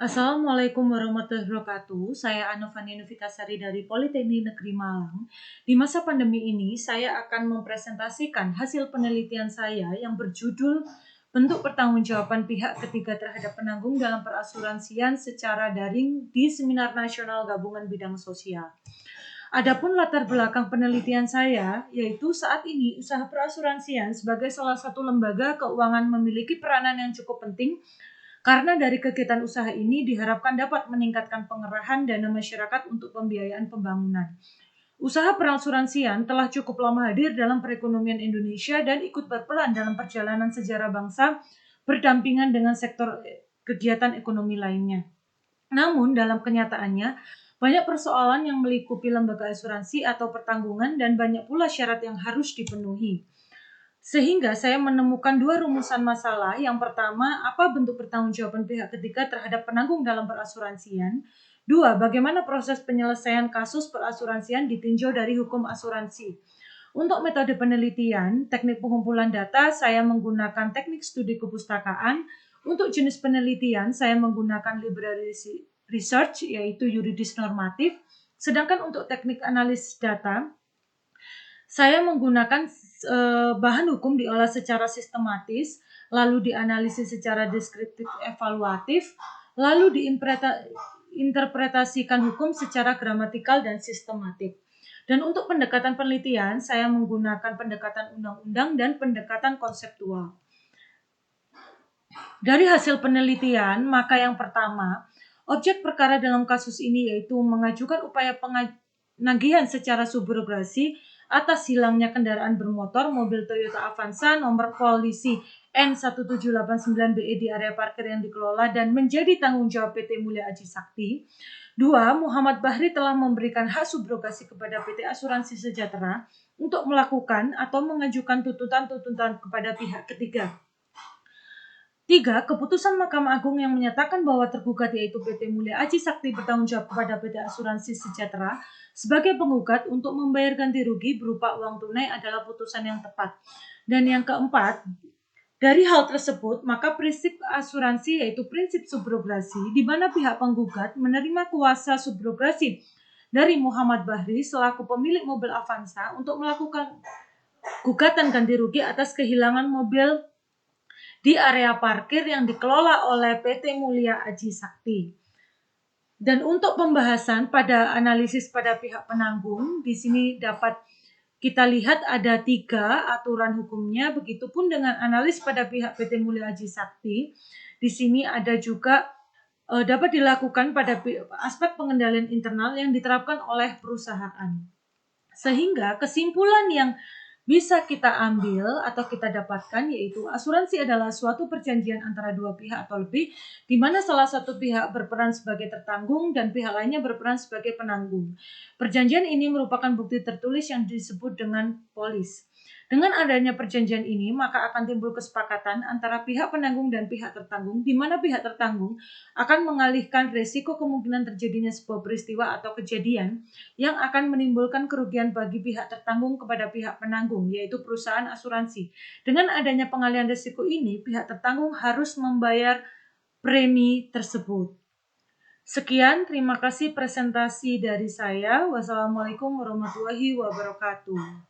Assalamualaikum warahmatullahi wabarakatuh. Saya Anofani Novitasari dari Politeknik Negeri Malang. Di masa pandemi ini, saya akan mempresentasikan hasil penelitian saya yang berjudul bentuk pertanggungjawaban pihak ketiga terhadap penanggung dalam perasuransian secara daring di Seminar Nasional Gabungan Bidang Sosial. Adapun latar belakang penelitian saya, yaitu saat ini usaha perasuransian sebagai salah satu lembaga keuangan memiliki peranan yang cukup penting karena dari kegiatan usaha ini diharapkan dapat meningkatkan pengerahan dana masyarakat untuk pembiayaan pembangunan. Usaha perasuransian telah cukup lama hadir dalam perekonomian Indonesia dan ikut berperan dalam perjalanan sejarah bangsa berdampingan dengan sektor kegiatan ekonomi lainnya. Namun dalam kenyataannya, banyak persoalan yang melingkupi lembaga asuransi atau pertanggungan dan banyak pula syarat yang harus dipenuhi. Sehingga saya menemukan dua rumusan masalah. Yang pertama, apa bentuk pertanggungjawaban pihak ketiga terhadap penanggung dalam perasuransian? Dua, bagaimana proses penyelesaian kasus perasuransian ditinjau dari hukum asuransi? Untuk metode penelitian, teknik pengumpulan data, saya menggunakan teknik studi kepustakaan. Untuk jenis penelitian, saya menggunakan library research, yaitu yuridis normatif. Sedangkan untuk teknik analisis data, saya menggunakan bahan hukum diolah secara sistematis, lalu dianalisis secara deskriptif evaluatif, lalu diinterpretasikan hukum secara gramatikal dan sistematik. Dan untuk pendekatan penelitian, saya menggunakan pendekatan undang-undang dan pendekatan konseptual. Dari hasil penelitian, maka yang pertama, objek perkara dalam kasus ini yaitu mengajukan upaya penagihan secara subrogasi atas hilangnya kendaraan bermotor mobil Toyota Avanza nomor polisi N1789BE di area parkir yang dikelola dan menjadi tanggung jawab PT Mulia Aji Sakti. 2. Muhammad Bahri telah memberikan hak subrogasi kepada PT Asuransi Sejahtera untuk melakukan atau mengajukan tuntutan-tuntutan kepada pihak ketiga. 3. Keputusan Mahkamah Agung yang menyatakan bahwa tergugat yaitu PT Mulia Aji Sakti bertanggung jawab kepada PT Asuransi Sejahtera sebagai penggugat untuk membayar ganti rugi berupa uang tunai adalah putusan yang tepat. Dan yang keempat, dari hal tersebut, maka prinsip asuransi yaitu prinsip subrogasi di mana pihak penggugat menerima kuasa subrogasi dari Muhammad Bahri selaku pemilik mobil Avanza untuk melakukan gugatan ganti rugi atas kehilangan mobil di area parkir yang dikelola oleh PT Mulia Aji Sakti. Dan untuk pembahasan pada analisis pada pihak penanggung, di sini dapat kita lihat ada 3 aturan hukumnya, begitupun dengan analis pada pihak PT Mulia Aji Sakti. Di sini ada juga dapat dilakukan pada aspek pengendalian internal yang diterapkan oleh perusahaan. Sehingga kesimpulan yang bisa kita ambil atau kita dapatkan yaitu asuransi adalah suatu perjanjian antara dua pihak atau lebih di mana salah satu pihak berperan sebagai tertanggung dan pihak lainnya berperan sebagai penanggung. Perjanjian ini merupakan bukti tertulis yang disebut dengan polis. Dengan adanya perjanjian ini, maka akan timbul kesepakatan antara pihak penanggung dan pihak tertanggung, di mana pihak tertanggung akan mengalihkan risiko kemungkinan terjadinya sebuah peristiwa atau kejadian yang akan menimbulkan kerugian bagi pihak tertanggung kepada pihak penanggung, yaitu perusahaan asuransi. Dengan adanya pengalihan risiko ini, pihak tertanggung harus membayar premi tersebut. Sekian, terima kasih presentasi dari saya. Wassalamualaikum warahmatullahi wabarakatuh.